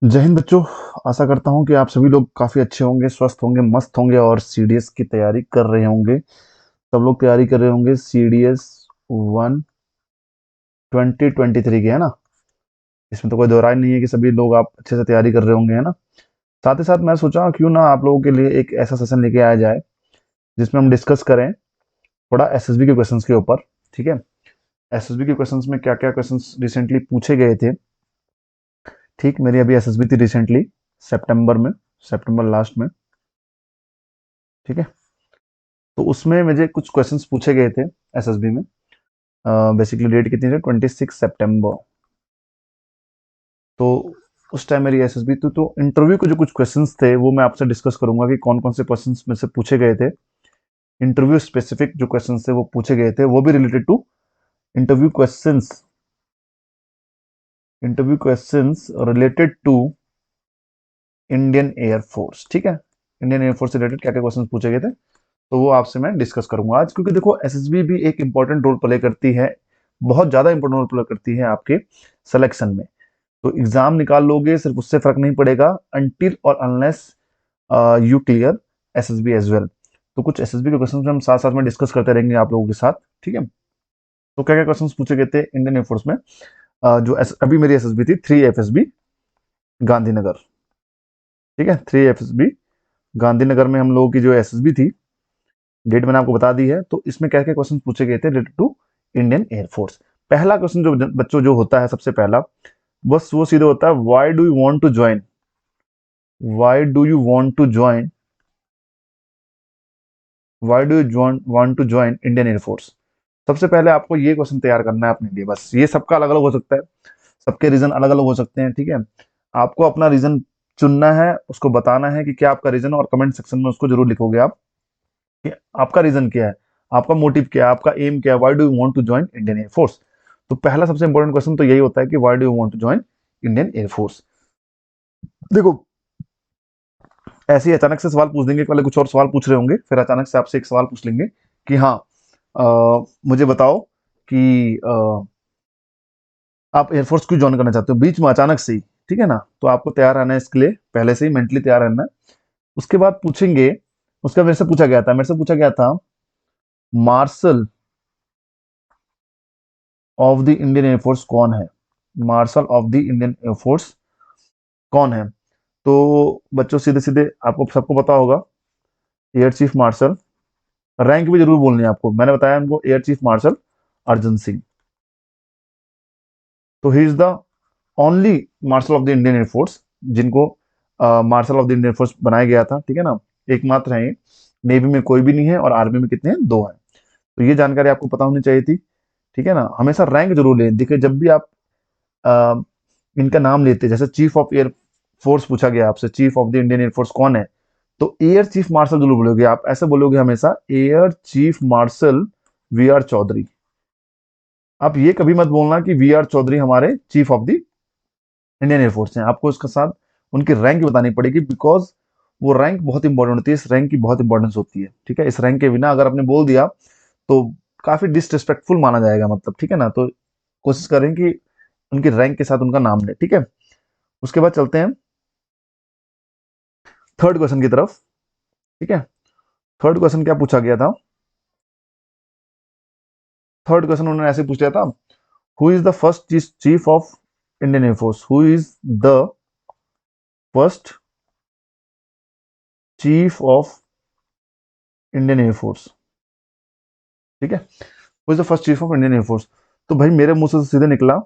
जय हिंद बच्चों। आशा करता हूँ कि आप सभी लोग काफ़ी अच्छे होंगे, स्वस्थ होंगे, मस्त होंगे और सीडीएस की तैयारी कर रहे होंगे। सब लोग तैयारी कर रहे होंगे सीडीएस 1 2023 की, है ना। इसमें तो कोई दो राय नहीं है कि सभी लोग आप अच्छे से तैयारी कर रहे होंगे, है ना। साथ ही साथ मैं सोचा क्यों ना आप लोगों के लिए एक ऐसा सेशन लेके आया जाए जिसमें हम डिस्कस करें थोड़ा एसएसबी के क्वेश्चंस के ऊपर। ठीक है, एसएसबी के क्वेश्चंस में क्या क्या क्वेश्चंस रिसेंटली पूछे गए थे। ठीक, मेरी अभी एसएसबी थी रिसेंटली सितंबर में, सितंबर लास्ट में। ठीक है, तो उसमें मुझे कुछ क्वेश्चंस पूछे गए थे एसएसबी में। बेसिकली डेट कितनी थी, 26 सितंबर। तो उस टाइम मेरी एसएसबी थी, तो इंटरव्यू के जो कुछ क्वेश्चंस थे वो मैं आपसे डिस्कस करूंगा कि कौन कौन से क्वेश्चंस में से पूछे गए थे। इंटरव्यू स्पेसिफिक जो क्वेश्चंस थे वो पूछे गए थे, वो भी related to interview questions. Interview questions related to Indian air force. ठीक है, इंडियन एयरफोर्स से रिलेटेड क्या क्या क्वेश्चंस पूछे गए थे, तो वो आपसे मैं डिस्कस करूंगा आज। क्योंकि देखो एसएसबी भी एक इंपॉर्टेंट रोल प्ले करती है, बहुत ज्यादा इंपॉर्टेंट रोल प्ले करती है आपके सिलेक्शन में। तो एग्जाम निकाल लोगे सिर्फ उससे फर्क नहीं पड़ेगा, अनटिल और unless you clear SSB as well. तो कुछ एसएसबी के क्वेश्चन हम साथ साथ में डिस्कस करते रहेंगे आप लोगों के साथ। ठीक है, तो क्या क्या क्वेश्चन पूछे गए थे इंडियन एयरफोर्स में। अभी मेरी एसएसबी थी 3 FSB गांधीनगर। ठीक है, 3 FSB गांधीनगर में हम लोगों की जो एसएसबी थी, डेट मैंने आपको बता दी है। तो इसमें क्या क्या क्वेश्चन पूछे गए थे रिलेटेड टू इंडियन एयरफोर्स। पहला क्वेश्चन जो बच्चों जो होता है सबसे पहला, बस वो सीधे होता है, why do you want to join, why do you want to join, why do you want to join Indian air force. सबसे पहले आपको ये क्वेश्चन तैयार करना है अपने लिए। बस ये सबका अलग अलग हो सकता है, सबके रीजन अलग अलग हो सकते हैं। ठीक है, आपको अपना रीजन चुनना है, उसको बताना है कि क्या आपका रीजन, और कमेंट सेक्शन में उसको जरूर लिखोगे आप कि आपका रीजन क्या है, आपका मोटिव क्या है, आपका एम क्या है, why do you want to join Indian air force. तो पहला सबसे इंपॉर्टेंट क्वेश्चन तो यही होता है कि why do you want to join Indian air force. देखो, ऐसे ही अचानक से सवाल पूछ देंगे, पहले कुछ और सवाल पूछ रहे होंगे, फिर अचानक से आपसे एक सवाल पूछ लेंगे कि हाँ, मुझे बताओ कि आप एयरफोर्स क्यों ज्वाइन करना चाहते हो, बीच में अचानक से ही। ठीक है ना, तो आपको तैयार रहना है इसके लिए, पहले से ही मेंटली तैयार रहना है। उसके बाद पूछेंगे, उसका मेरे से पूछा गया था martial of the Indian air force कौन है, martial of the Indian air force कौन है। तो बच्चों सीधे सीधे आपको सबको पता होगा, एयर चीफ मार्शल। रैंक भी जरूर बोलनी है आपको, मैंने बताया उनको, air chief marshal Arjan Singh. तो he is the only marshal of the Indian air force जिनको marshal of the Indian air force बनाया गया था। ठीक है ना, एकमात्र है ये। नेवी में कोई भी नहीं है, और आर्मी में कितने हैं, 2 हैं। तो ये जानकारी आपको पता होनी चाहिए थी। ठीक है ना, हमेशा रैंक जरूर लें। देखिए, जब भी आप अ, इनका नाम लेते, जैसे चीफ ऑफ एयर फोर्स पूछा गया आपसे, chief of the Indian air force कौन है, तो एयर चीफ मार्शल जरूर बोलोगे आप। ऐसे बोलोगे हमेशा, air chief marshal V R Chaudhari. आप ये कभी मत बोलना कि वी आर चौधरी हमारे chief of the Indian air force हैं। आपको इसके साथ उनकी रैंक बतानी पड़ेगी, बिकॉज वो रैंक बहुत इंपॉर्टेंट होती है, इस रैंक की बहुत इंपॉर्टेंस होती है। ठीक है, इस रैंक के बिना अगर आपने बोल दिया तो काफी डिसरिस्पेक्टफुल माना जाएगा, मतलब। ठीक है ना, तो कोशिश करें कि उनकी रैंक के साथ उनका नाम ले। ठीक है, उसके बाद चलते हैं थर्ड क्वेश्चन की तरफ। ठीक है, थर्ड क्वेश्चन क्या पूछा गया था, थर्ड क्वेश्चन उन्होंने ऐसे पूछ लिया था, who is the first chief of Indian air force, who is the first chief of Indian air force. ठीक है, who is the first chief of Indian air force. तो भाई मेरे मुंह से सीधे निकला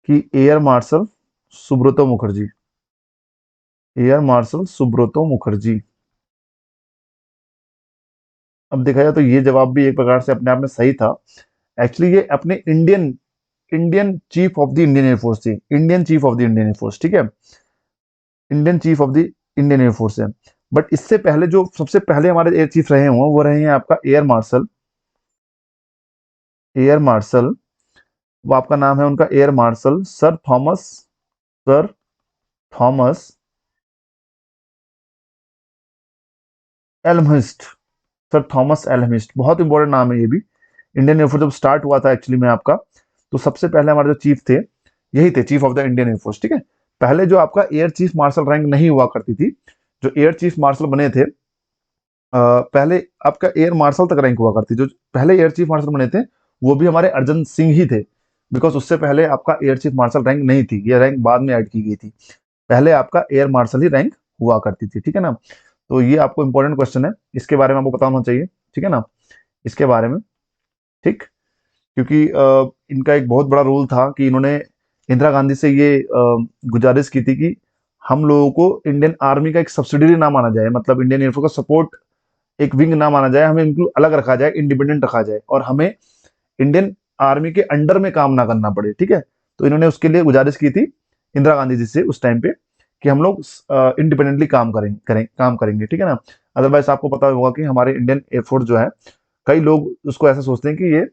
कि air marshal Subroto Mukherjee, air marshal Subroto Mukherjee. अब देखा जाए तो ये जवाब भी एक प्रकार से अपने आप में सही था। एक्चुअली ये अपने Indian Indian chief of the Indian air force थी, Indian chief of the Indian air force. ठीक है, Indian chief of the Indian air force है। बट इससे पहले जो सबसे पहले हमारे एयर चीफ रहे हुए वो रहे हैं आपका एयर मार्शल, एयर मार्शल, वो आपका नाम है उनका air marshal sir Thomas, sir Thomas Elmhirst, sir Thomas Elmhirst. बहुत इंपॉर्टेंट नाम है ये भी। इंडियन एयरफोर्स जब स्टार्ट हुआ था एक्चुअली में आपका, तो सबसे पहले हमारे जो चीफ थे यही थे, chief of the Indian air force. ठीक है, पहले जो आपका एयर चीफ मार्शल रैंक नहीं हुआ करती थी, जो एयर चीफ मार्शल बने थे, पहले आपका एयर मार्शल तक रैंक हुआ करती, जो पहले एयर चीफ मार्शल बने थे वो भी हमारे अर्जन सिंह ही थे, बिकॉज उससे पहले आपका एयर चीफ मार्शल रैंक नहीं थी, ये रैंक बाद में ऐड की गई थी, पहले आपका एयर मार्शल ही रैंक हुआ करती थी, ठीक है ना। तो ये आपको इंपॉर्टेंट क्वेश्चन है, इसके बारे में आपको पता होना चाहिए, ठीक है ना, इसके बारे में, ठीक। क्योंकि इनका एक बहुत बड़ा रोल था कि इन्होंने इंदिरा गांधी से ये गुजारिश की थी कि हम लोगों को इंडियन आर्मी का एक सब्सिडरी ना माना जाए, मतलब इंडियन एयरफोर्स का सपोर्ट एक विंग ना माना जाए, हमें इनको अलग रखा जाए, इंडिपेंडेंट रखा जाए, और हमें इंडियन आर्मी के अंडर में काम ना करना पड़े, ठीक है। तो इन्होंने उसके लिए गुजारिश की थी इंदिरा गांधी जी से उस टाइम पे कि हम लोग इंडिपेंडेंटली काम करेंगे, ठीक है ना। अदरवाइज आपको पता होगा कि हमारे इंडियन एयरफोर्स जो है, कई लोग उसको ऐसा सोचते हैं कि ये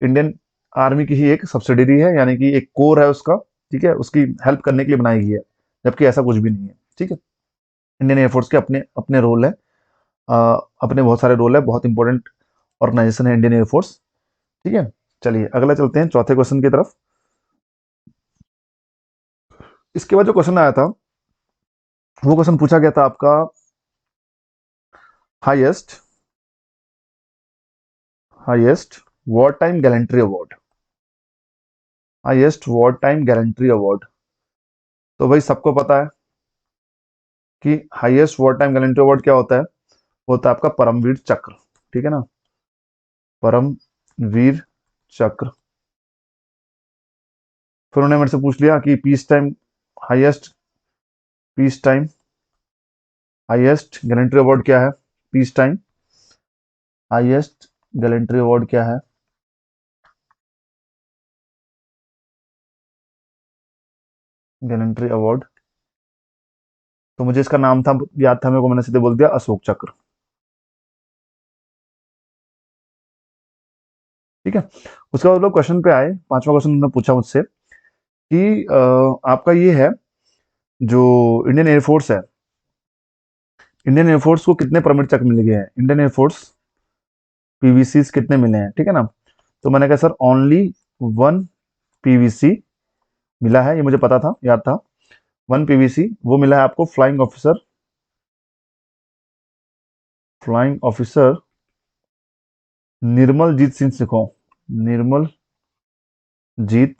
इंडियन आर्मी की ही एक सब्सिडरी है, यानी कि एक कोर है उसका, ठीक है, उसकी हेल्प करने के लिए बनाई गई है, जबकि ऐसा कुछ भी नहीं है, ठीक है। इंडियन एयरफोर्स के अपने अपने रोल है, अ, अपने बहुत सारे रोल है, बहुत इंपॉर्टेंट ऑर्गेनाइजेशन है इंडियन एयरफोर्स, ठीक है। चलिए अगला चलते हैं चौथे क्वेश्चन की तरफ। इसके बाद जो क्वेश्चन आया था, वो क्वेश्चन पूछा गया था आपका, highest highest war time gallantry award, highest war time gallantry award. तो भाई सबको पता है कि highest war time gallantry award क्या होता है, वो होता है आपका परमवीर चक्र, ठीक है ना, परमवीर चक्र। फिर उन्होंने मेरे से पूछ लिया कि peace time, highest peace time highest gallantry award क्या है, peace time highest gallantry award क्या है, गैलेंट्री अवार्ड। तो मुझे इसका नाम था याद था मेरे को, मैंने सीधे बोल दिया अशोक चक्र, ठीक है। उसके बाद लोग क्वेश्चन पे आए, पांचवा क्वेश्चन उन्होंने पूछा मुझसे कि आपका ये है, जो इंडियन एयरफोर्स है, इंडियन एयरफोर्स को कितने परमिट चक्र मिल गए हैं, इंडियन एयरफोर्स पीवीसी कितने मिले हैं, ठीक है ना। तो मैंने कहा सर ओनली वन पीवीसी मिला है, ये मुझे पता था, याद था, वन पीवीसी, वो मिला है आपको फ्लाइंग ऑफिसर, फ्लाइंग ऑफिसर निर्मल जीत सिंह सिखों, निर्मल जीत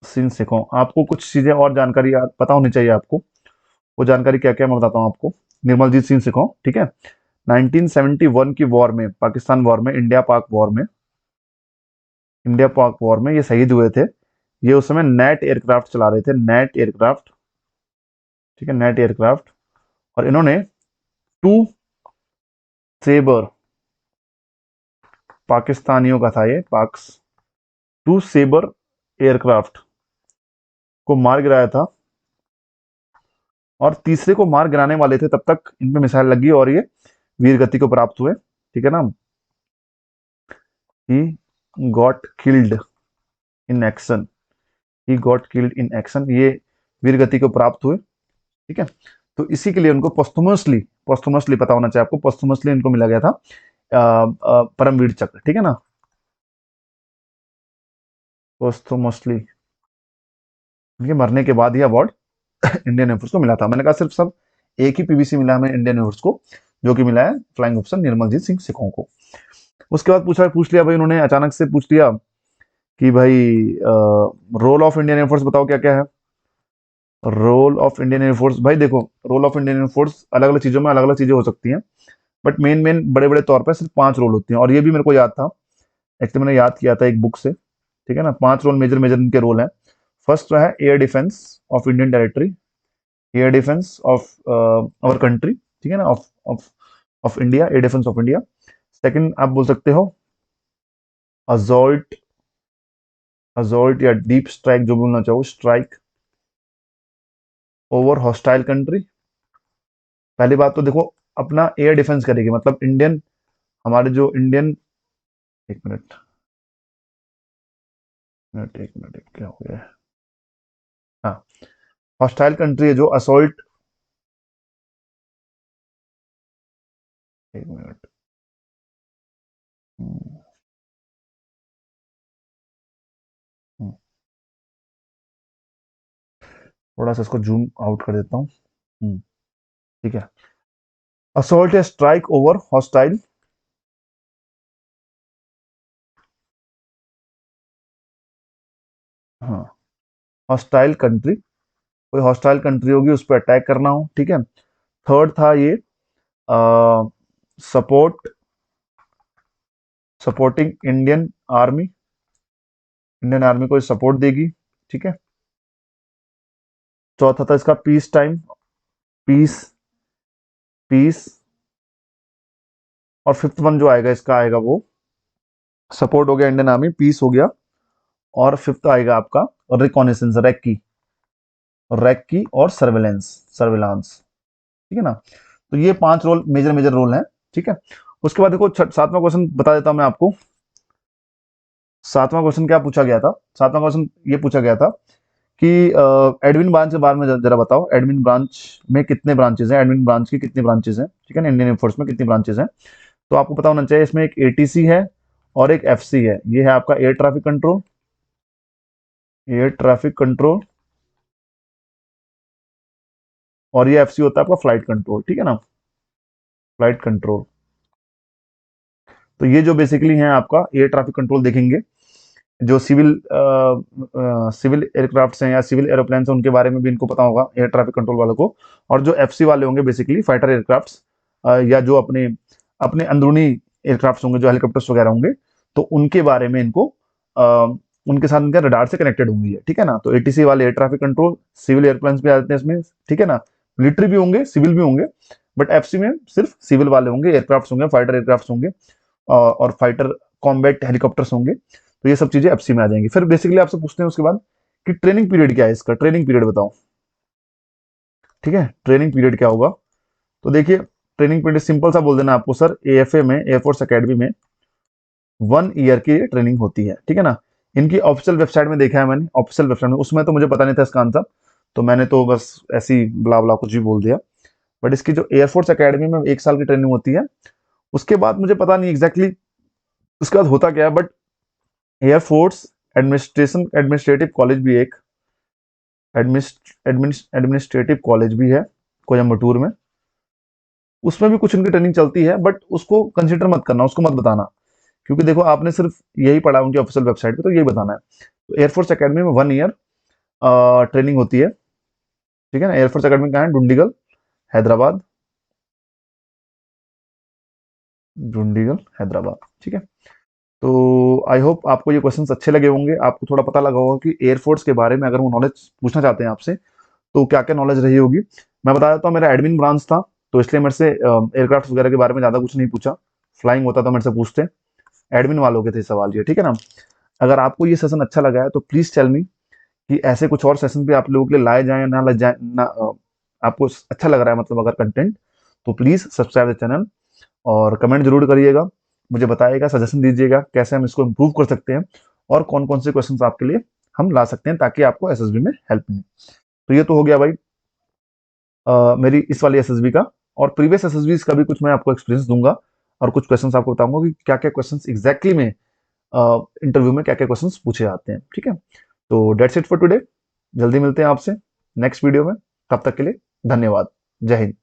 सिंह सिखों। आपको कुछ चीजें और जानकारी पता होनी चाहिए आपको, वो जानकारी क्या क्या मैं बताता हूँ आपको। निर्मल जीत सिंह सिखों, ठीक है, 1971 की वॉर में, पाकिस्तान वॉर में, इंडिया पाक वॉर में ये शहीद हुए थे। ये उस समय नेट एयरक्राफ्ट चला रहे थे, नेट एयरक्राफ्ट, ठीक है, नेट एयरक्राफ्ट। और इन्होंने टू सेबर, पाकिस्तानियों का था ये, पाक्स, टू सेबर एयरक्राफ्ट को मार गिराया था, और तीसरे को मार गिराने वाले थे तब तक इन पे मिसाइल लगी और ये वीर गति को प्राप्त हुए, ठीक है ना। He got killed in action, he got killed in action, ये वीर गति को प्राप्त हुए, ठीक है। तो इसी के लिए उनको पोस्टुमसली, पोस्टुमसली पता होना चाहिए आपको, पोस्टुमसली इनको मिला गया था परमवीर चक्र, ठीक है ना, पोस्टुमसली, इनके मरने के बाद ही अवार्ड इंडियन एयरफोर्स को मिला था। मैंने कहा सिर्फ सब एक ही पीवीसी मिला हमें इंडियन एयरफोर्स को, जो कि मिला है फ्लाइंग ऑफिसर निर्मलजीत सिंह सिखों को। उसके बाद पूछ लिया भाई उन्होंने, अचानक से पूछ लिया कि भाई रोल ऑफ इंडियन एयरफोर्स बताओ क्या क्या है। रोल ऑफ इंडियन एयरफोर्स, भाई देखो, रोल ऑफ इंडियन एयरफोर्स अलग अलग चीजों में अलग अलग चीजें हो सकती हैं, बट मेन मेन बड़े बड़े तौर पर सिर्फ 5 रोल होते हैं, और ये भी मेरे को याद था, एक्चुअली मैंने याद किया था एक बुक से, ठीक है ना। 5 रोल, मेजर मेजर इनके रोल हैं। फर्स्ट जो है air defence of Indian territory, air defence of our country, ठीक है ना, of of of India, air defence of India. Second आप बोल सकते हो अजॉल्ट, अजॉल्ट या डीप स्ट्राइक, जो बोलना चाहो, स्ट्राइक ओवर हॉस्टाइल कंट्री। पहली बात तो देखो, अपना एयर डिफेंस करेगी, मतलब इंडियन, हमारे जो इंडियन, एक मिनट, एक मिनट, क्या हो गया है? हाँ, हॉस्टाइल कंट्री है जो असोल्ट, एक मिनट, हम्म, हम्म, थोड़ा सा इसको जूम आउट कर देता हूँ। ठीक है। असॉल्ट या स्ट्राइक ओवर हॉस्टाइल, हाँ, हॉस्टाइल कंट्री, कोई हॉस्टाइल कंट्री होगी उस पर अटैक करना हो, ठीक है। थर्ड था ये support, supporting Indian army, Indian army को सपोर्ट देगी, ठीक है। चौथा था इसका पीस टाइम, पीस, पीस। और फिफ्थ वन जो आएगा इसका आएगा वो सपोर्ट हो गया इंडियन आर्मी, पीस हो गया, और फिफ्थ आएगा आपका रिकॉनेसेंस, रैक की और सर्वेलेंस, सर्विलांस, ठीक है ना। तो ये 5 रोल, मेजर मेजर रोल हैं, ठीक है। उसके बाद देखो सातवां क्वेश्चन बता देता हूं मैं आपको। सातवां क्वेश्चन क्या पूछा गया था? सातवां क्वेश्चन ये पूछा गया था कि एडमिन ब्रांच के बारे में जरा बताओ, एडमिन ब्रांच में कितने ब्रांचेस हैं, एडमिन ब्रांच की कितनी ब्रांचेस हैं, ठीक है ना, इंडियन एयरफोर्स में कितनी ब्रांचेस हैं। तो आपको पता होना चाहिए इसमें एक एटीसी है और एक एफसी है। ये है आपका air traffic control, air traffic control, और ये एफसी होता है आपका फ्लाइट कंट्रोल, ठीक है ना, फ्लाइट कंट्रोल। तो ये जो बेसिकली है आपका एयर ट्रैफिक कंट्रोल देखेंगे, जो सिविल एयरक्राफ्ट्स हैं या सिविल एरोप्लेन हैं उनके बारे में भी इनको पता होगा एयर ट्रैफिक कंट्रोल वालों को। और जो एफसी वाले होंगे बेसिकली फाइटर एयरक्राफ्ट्स, या जो अपने अपने अंदरूनी एयरक्राफ्ट्स होंगे जो हेलीकॉप्टर्स वगैरह होंगे, तो उनके बारे में इनको उनके साथ उनका रडार से कनेक्टेड होंगी है, ठीक है ना। तो एटीसी वाले air traffic control, civil airplanes भी आ जाते हैं इसमें, ठीक है ना, मिलिट्री भी होंगे सिविल भी होंगे, बट एफसी में सिर्फ सिविल वाले होंगे, एयरक्राफ्ट होंगे, फाइटर एयरक्राफ्ट होंगे, और फाइटर कॉम्बैट हेलीकॉप्टर्स होंगे। तो ये सब चीजें एफसी में आ जाएंगी। फिर बेसिकली आपसे पूछते हैं उसके बाद कि ट्रेनिंग पीरियड क्या है इसका, ट्रेनिंग पीरियड बताओ, ठीक है, ट्रेनिंग पीरियड क्या होगा। तो देखिए ट्रेनिंग पीरियड सिंपल सा बोल देना आपको, सर एएफए में, एयरफोर्स एकेडमी में 1 ईयर की ट्रेनिंग होती है, ठीक है ना। इनकी ऑफिशियल वेबसाइट में देखा है मैंने, ऑफिशियल वेबसाइट में, उसमें तो मुझे पता नहीं था इसका आंसर, तो मैंने तो बस ऐसे ही ब्ला ब्ला कुछ भी बोल दिया। बट इसकी जो एयरफोर्स एकेडमी में 1 साल की ट्रेनिंग होती है, उसके बाद मुझे पता नहीं एग्जैक्टली उसके बाद होता क्या है, बट एयरफोर्स एडमिनिस्ट्रेटिव कॉलेज भी एक एडमिनिस्ट्रेटिव कॉलेज भी है कोयम्बटूर में, उसमें भी कुछ उनकी ट्रेनिंग चलती है, बट उसको कंसिडर मत करना, उसको मत बताना, क्योंकि देखो आपने सिर्फ यही पढ़ा उनकी ऑफिशियल वेबसाइट पे, तो यही बताना है। तो एयरफोर्स एकेडमी में 1 ईयर ट्रेनिंग होती है, ठीक है ना। एयरफोर्स एकेडमी कहाँ है? डुंडीगल, हैदराबाद, डुंडीगल हैदराबाद, ठीक है। तो आई होप आपको ये क्वेश्चंस अच्छे लगे होंगे, आपको थोड़ा पता लगा होगा कि एयरफोर्स के बारे में अगर वो नॉलेज पूछना चाहते हैं आपसे तो क्या क्या नॉलेज रही होगी। मैं बता देता हूँ, मेरा एडमिन ब्रांच था, तो इसलिए मेरे से एयरक्राफ्ट वगैरह के बारे में ज़्यादा कुछ नहीं पूछा। फ्लाइंग होता तो मेरे से पूछते, एडमिन वालों के थे सवाल ये, ठीक है ना। अगर आपको ये सेशन अच्छा लगा है तो प्लीज़ टेल मी कि ऐसे कुछ और सेशन भी आप लोगों के लिए लाए जाएँ या ना लाए जाए ना, आपको अच्छा लग रहा है मतलब अगर कंटेंट, तो प्लीज़ सब्सक्राइब द चैनल और कमेंट जरूर करिएगा, मुझे बताइएगा, सजेशन दीजिएगा कैसे हम इसको इम्प्रूव कर सकते हैं और कौन कौन से क्वेश्चन आपके लिए हम ला सकते हैं ताकि आपको एसएसबी में हेल्प मिले। तो ये तो हो गया भाई मेरी इस वाली एसएसबी का, और प्रीवियस एसएसबी का भी कुछ मैं आपको एक्सपीरियंस दूंगा और कुछ क्वेश्चंस आपको बताऊंगा कि क्या क्या क्वेश्चंस एग्जैक्टली में इंटरव्यू में क्या क्या क्वेश्चंस पूछे जाते हैं, ठीक है। तो डेट्स इट फॉर टुडे, जल्दी मिलते हैं आपसे नेक्स्ट वीडियो में, तब तक के लिए धन्यवाद, जय हिंद।